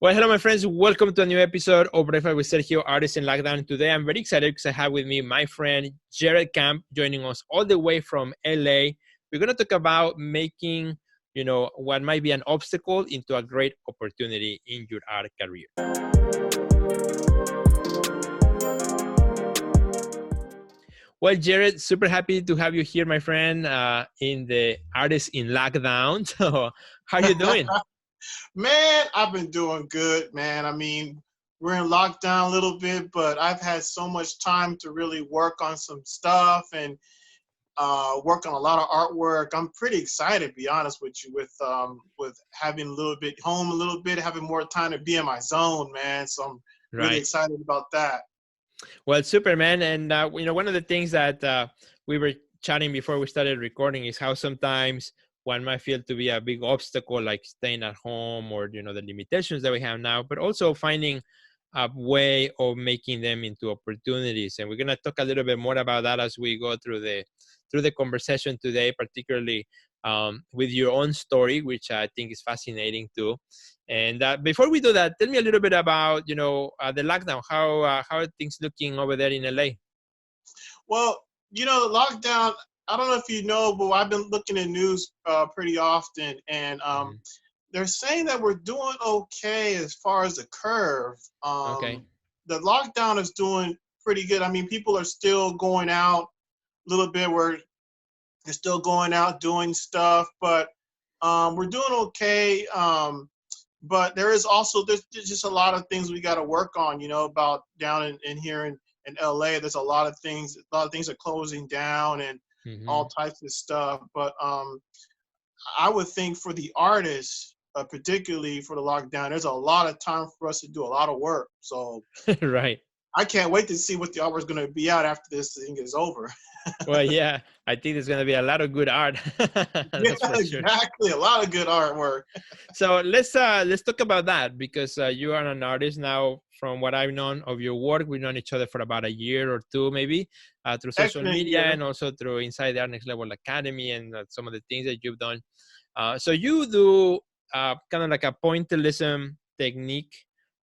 Well, hello, my friends. Welcome to a new episode of Breakfast with Sergio, Artist in Lockdown. Today, I'm very excited because I have with me my friend Jarrett Camp joining us all the way from LA. We're going to talk about making, what might be an obstacle into a great opportunity in your art career. Well, Jarrett, super happy to have you here, my friend, in the Artist in Lockdown. So, how are you doing? Man, I've been doing good, man. I mean, we're in lockdown a little bit, but I've had so much time to really work on some stuff and work on a lot of artwork. I'm pretty excited, to be honest with you, with having a little bit home, a little bit, having more time to be in my zone, man. So I'm really Right. excited about that. Well, Superman, and one of the things that we were chatting before we started recording is how sometimes one might feel to be a big obstacle, like staying at home or the limitations that we have now, but also finding a way of making them into opportunities. And we're gonna talk a little bit more about that as we go through the conversation today, particularly with your own story, which I think is fascinating too. And before we do that, tell me a little bit about the lockdown. How are things looking over there in LA? Well, the lockdown. I don't know if you know, but I've been looking at news pretty often, and Mhm. they're saying that we're doing okay as far as the curve. Okay. The lockdown is doing pretty good. I mean, people are still going out a little bit. They're still going out doing stuff, but we're doing okay. But there's just a lot of things we got to work on. About down in here in LA. There's a lot of things. A lot of things are closing down and all Hmm. types of stuff. But I would think for the artists, particularly for the lockdown, there's a lot of time for us to do a lot of work. So Right. I can't wait to see what the artwork's going to be out after this thing is over. Well, yeah, I think there's going to be a lot of good art. Yeah, That's for sure. exactly. A lot of good artwork. So let's talk about that because you are an artist now. From what I've known of your work, we've known each other for about a year or two, maybe through social Excellent media year. and also through Inside the Art Next Level Academy and some of the things that you've done. So you do kind of like a pointillism technique,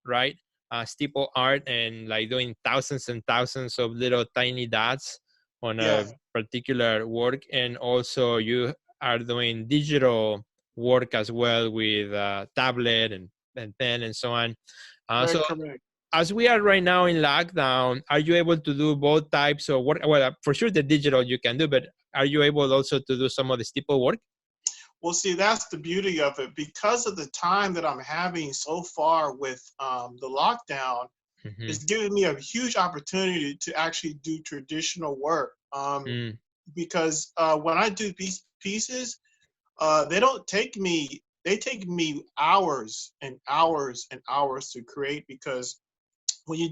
right? Steeple art and like doing thousands and thousands of little tiny dots on a Yes, particular work, and also you are doing digital work as well with tablet and pen and so on. very So correct. as we are right now in lockdown, are you able to do both types of work? Well, for sure the digital you can do, but are you able also to do some of the steeple work? Well, see, that's the beauty of it. Because of the time that I'm having so far with the lockdown, Hmm. it's giving me a huge opportunity to actually do traditional work. Mm, Because when I do these pieces, they don't take me. They take me hours and hours and hours to create because when you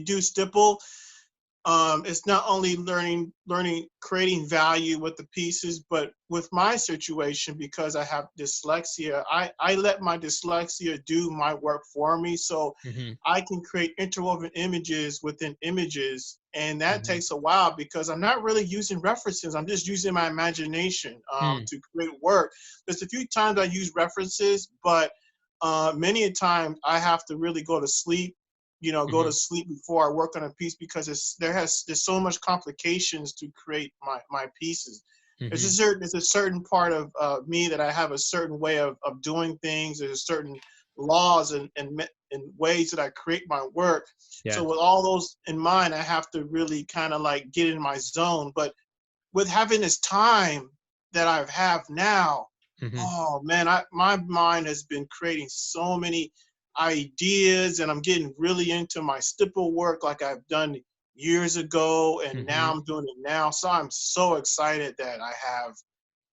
do stipple, it's not only learning creating value with the pieces, but with my situation, because I have dyslexia, I let my dyslexia do my work for me, so hmm. I can create interwoven images within images, and that Hmm. takes a while because I'm not really using references. I'm just using my imagination Mm, to create work. There's a few times I use references, but many a time I have to really go to sleep, go to hmm. sleep before I work on a piece because there's so much complications to create my pieces. Hmm. There's a certain part of me that I have a certain way of doing things. There's a certain laws and ways that I create my work. Yeah. So with all those in mind, I have to really kind of like get in my zone. But with having this time that I have now, Hmm. oh man, my mind has been creating so many ideas, and I'm getting really into my stipple work like I've done years ago, and now Hmm. I'm doing it now. So I'm so excited that I have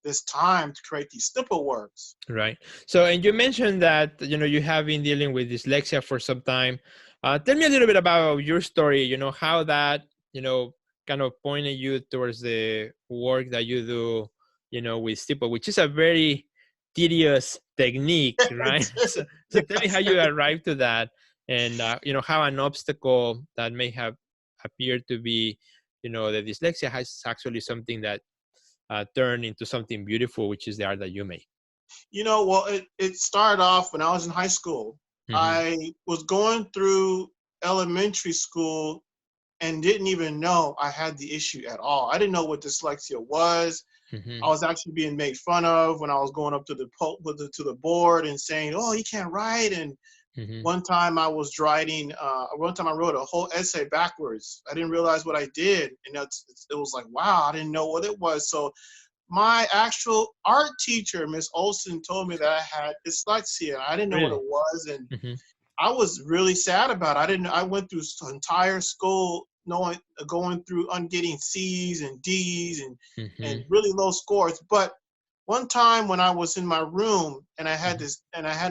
this time to create these stipple works. Right. So, and you mentioned that you have been dealing with dyslexia for some time. Tell me a little bit about your story. How that kind of pointed you towards the work that you do. With steeple, which is a very tedious technique, right? So tell me how you arrived to that, and how an obstacle that may have appeared to be, the dyslexia has actually something that turned into something beautiful, which is the art that you make. Well, it started off when I was in high school. I was going through elementary school and didn't even know I had the issue at all. I didn't know what dyslexia was. I was actually being made fun of when I was going up to the board and saying, "Oh, you can't write." And one time I was writing. One time I wrote a whole essay backwards. I didn't realize what I did, and it was like, wow, I didn't know what it was. So my actual art teacher, Miss Olson, told me that I had dyslexia. I didn't know what it Really? was, and I was really sad about it. I went through the entire school going through getting C's and D's and really low scores. But one time when I was in my room and I had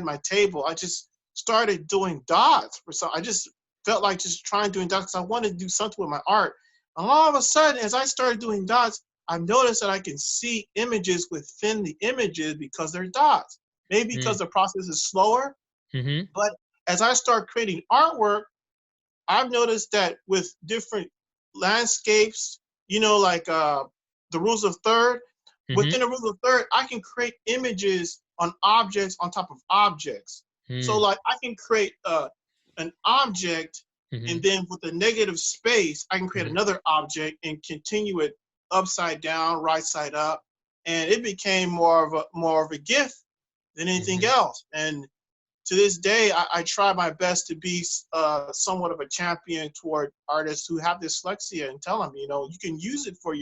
my table, I just started doing dots for some. I just felt like just trying doing dots. I wanted to do something with my art. And all of a sudden, as I started doing dots, I noticed that I can see images within the images because they're dots. Maybe because the process is slower, but as I start creating artwork, I've noticed that with different landscapes, like the rules of third, within the rules of third, I can create images on objects on top of objects. So like I can create an object and then with a negative space, I can create another object and continue it upside down, right side up. And it became more of a gift than anything else. And to this day, I try my best to be somewhat of a champion toward artists who have dyslexia and tell them, you can use it for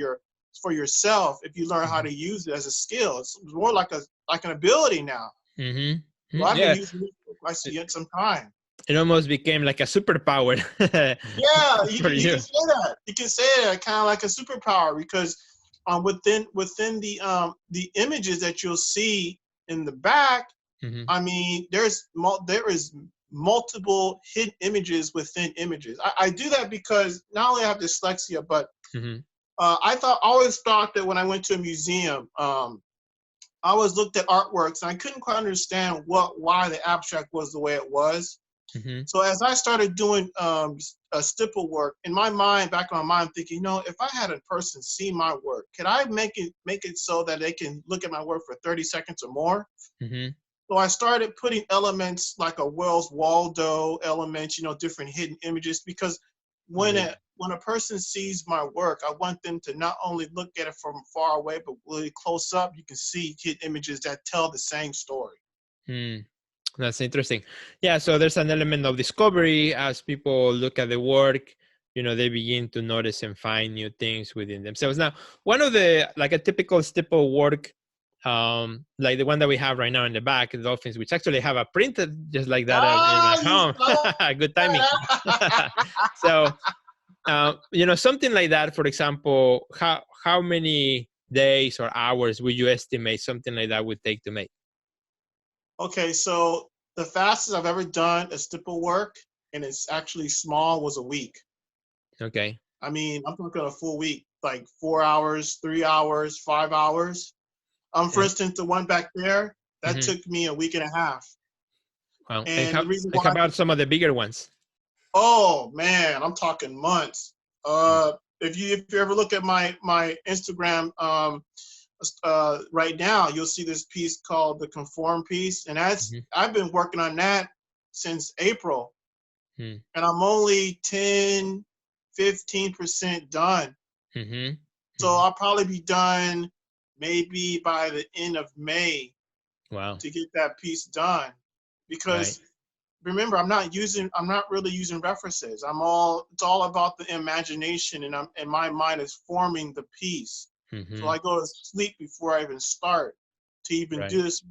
yourself if you learn how to use it as a skill. It's more like an ability now. So I've been using it for quite some time. It almost became like a superpower. Yeah, you for can you. say that. You can say that kind of like a superpower because within the images that you'll see in the back, I mean, there is multiple hidden images within images. I do that because not only I have dyslexia, but I always thought that when I went to a museum, I always looked at artworks and I couldn't quite understand why the abstract was the way it was. So as I started doing a stipple work, in my mind, back in my mind, I'm thinking, if I had a person see my work, could I make it so that they can look at my work for 30 seconds or more? So I started putting elements like a Wells Waldo elements, different hidden images, because when a person sees my work, I want them to not only look at it from far away, but really close up, you can see hidden images that tell the same story. That's interesting. Yeah, so there's an element of discovery as people look at the work, they begin to notice and find new things within themselves. Now, one of like a typical stipple work, like the one that we have right now in the back, the dolphins, which actually have a printed just like that in my home. Good timing. So, something like that, for example, how many days or hours would you estimate something like that would take to make? Okay, so the fastest I've ever done a stipple work, and it's actually small, was a week. Okay. I mean, I'm talking a full week, like 4 hours, 3 hours, 5 hours. For instance, the one back there, that took me a week and a half. Wow. And the reason why, how about some of the bigger ones? Oh man, I'm talking months. If you ever look at my Instagram, right now, you'll see this piece called the Conform piece, and I've been working on that since April, and I'm only 10-15% done. So I'll probably be done maybe by the end of May. Wow. To get that piece done, because remember, I'm not really using references. It's all about the imagination, and my mind is forming the piece. So I go to sleep before I even start to even do this.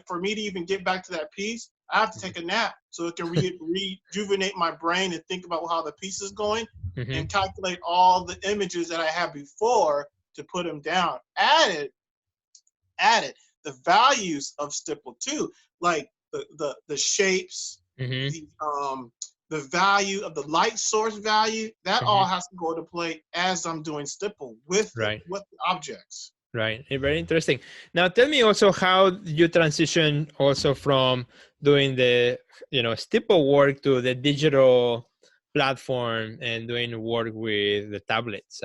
For me to even get back to that piece, I have to take a nap so it can rejuvenate my brain and think about how the piece is going and calculate all the images that I had before to put them down. Added the values of stipple too, like the shapes, the value of the light source value, that all has to go to play as I'm doing stipple with the objects. Right. Very interesting. Now, tell me also how you transition also from doing the, stipple work to the digital platform and doing work with the tablets.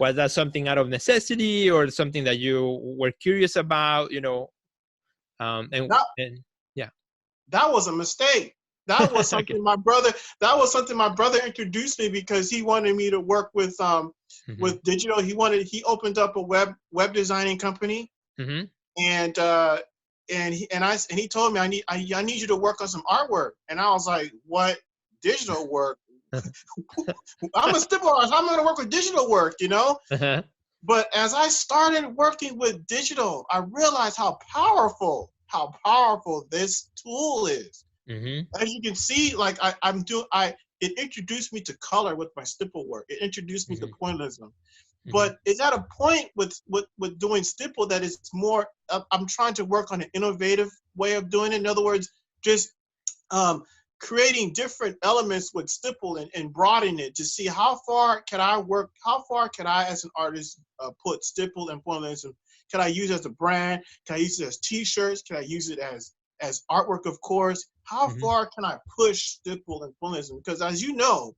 Was that something out of necessity or something that you were curious about, that was a mistake. That was something my brother introduced me because he wanted me to work with digital. He opened up a web designing company, Mm-hmm. and he told me I need you to work on some artwork. And I was like, what? Digital work? I'm a stipple artist. I'm gonna work with digital work, you know? Uh-huh. But as I started working with digital, I realized how powerful this tool is. Mm-hmm. As you can see, like it introduced me to color with my stipple work. It introduced me to pointillism. But it's at a point with doing stipple that it's more, I'm trying to work on an innovative way of doing it. In other words, just creating different elements with stipple and broadening it to see how far can I as an artist put stipple and pointillism. Can I use it as a brand? Can I use it as t-shirts? Can I use it as artwork, of course? How far can I push stipple and pointillism? Because as you know,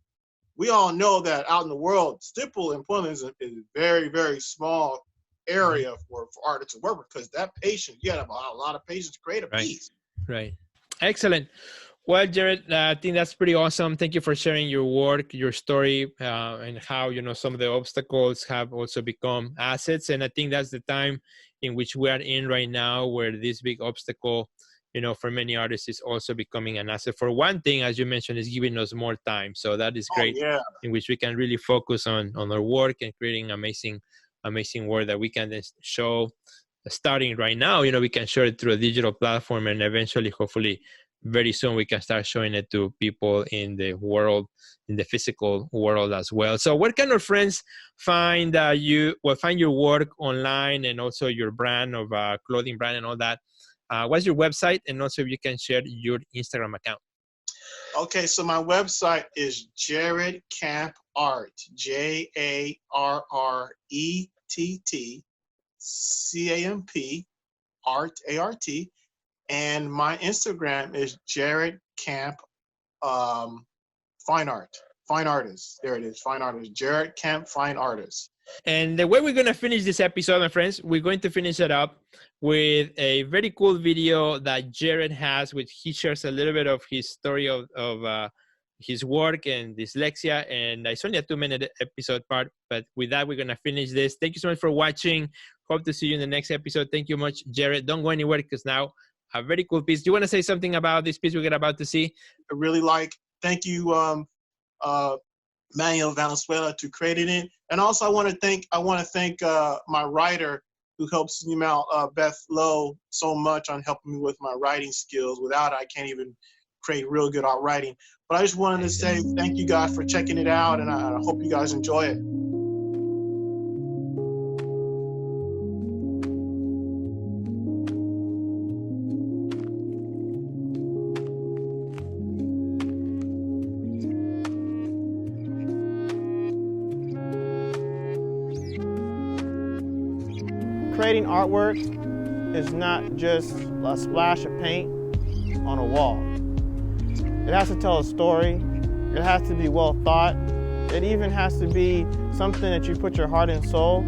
we all know that out in the world, stipple and pointillism is a very, very small area for artists to work with, because that patient, you got to have a lot of patience to create a piece. Right. Excellent. Well, Jarrett, I think that's pretty awesome. Thank you for sharing your work, your story, and how, some of the obstacles have also become assets. And I think that's the time in which we are in right now, where this big obstacle, for many artists is also becoming an asset. For one thing, as you mentioned, is giving us more time. So that is great, in which we can really focus on our work and creating amazing work that we can then show. Starting right now, we can show it through a digital platform, and eventually, hopefully, very soon we can start showing it to people in the world, in the physical world as well. So where can our friends find find your work online, and also your brand of clothing brand and all that? What's your website? And also if you can share your Instagram account. Okay, so my website is Jarrett Camp Art, JarrettCamp, Art, ART. And my Instagram is Jarrett Camp Fine Art. Fine Artist. There it is. Fine Artist. Jarrett Camp Fine Artist. And the way we're going to finish this episode, my friends, we're going to finish it up with a very cool video that Jarrett has, which he shares a little bit of his story of his work and dyslexia. And it's only a 2-minute episode part, but with that, we're going to finish this. Thank you so much for watching. Hope to see you in the next episode. Thank you much, Jarrett. Don't go anywhere, because now a very cool piece. Do you want to say something about this piece we're about to see? I really thank you, Manuel Valenzuela, to creating it. And also I want to thank my writer who helps me out, Beth Lowe, so much on helping me with my writing skills. Without it, I can't even create real good art writing. But I just wanted to say thank you guys for checking it out, and I hope you guys enjoy it. Creating artwork is not just a splash of paint on a wall. It has to tell a story. It has to be well thought. It even has to be something that you put your heart and soul,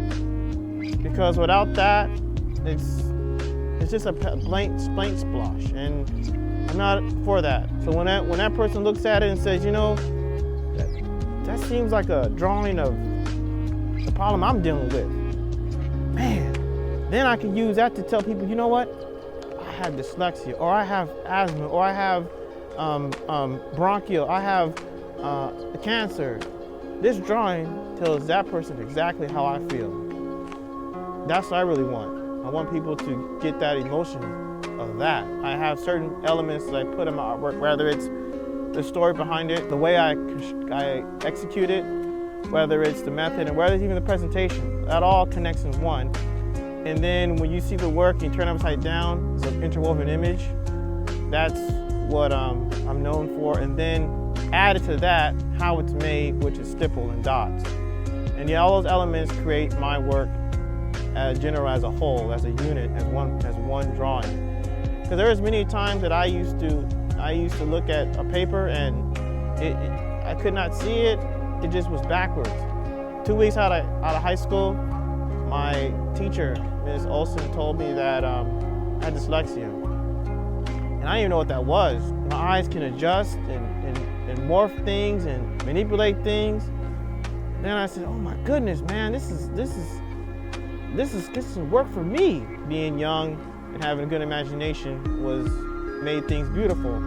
because without that, it's just a blank splash, and I'm not for that. So when that person looks at it and says, that seems like a drawing of the problem I'm dealing with, man, then I can use that to tell people, you know what? I have dyslexia, or I have asthma, or I have bronchial, I have cancer. This drawing tells that person exactly how I feel. That's what I really want. I want people to get that emotion of that. I have certain elements that I put in my artwork, whether it's the story behind it, the way I execute it, whether it's the method, and whether it's even the presentation. That all connects in one. And then when you see the work and you turn it upside down, it's an interwoven image. That's what I'm known for. And then added to that, how it's made, which is stipple and dots. And all those elements create my work as general, as a whole, as a unit, as one drawing. Because there was many times that I used to look at a paper and I could not see it. It just was backwards. 2 weeks out of high school, my teacher, Ms. Olson, told me that I had dyslexia. And And I didn't even know what that was. My eyes can adjust and morph things and manipulate things. Then I said, oh my goodness, man, this is work for me. Being young and having a good imagination made things beautiful.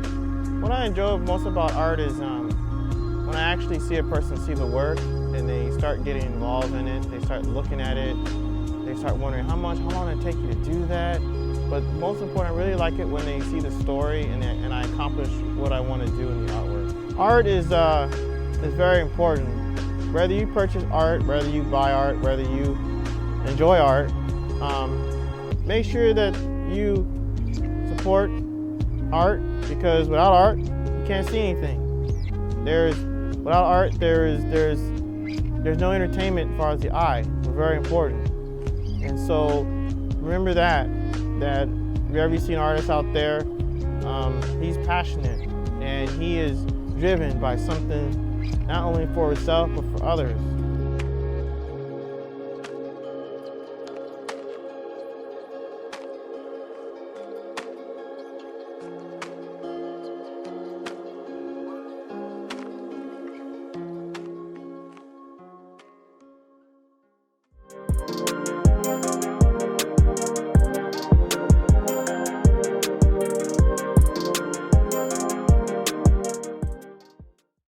What I enjoy most about art is when I actually see a person see the work and they start getting involved in it, they start looking at it, they start wondering how long did it take you to do that? But most important, I really like it when they see the story and I accomplish what I want to do in the artwork. Art is very important. Whether you purchase art, whether you buy art, whether you enjoy art, make sure that you support art, because without art, you can't see anything. Without art, there's no entertainment as far as the eye. We're very important. And so remember that if you ever see an artist out there, he's passionate and he is driven by something not only for himself but for others.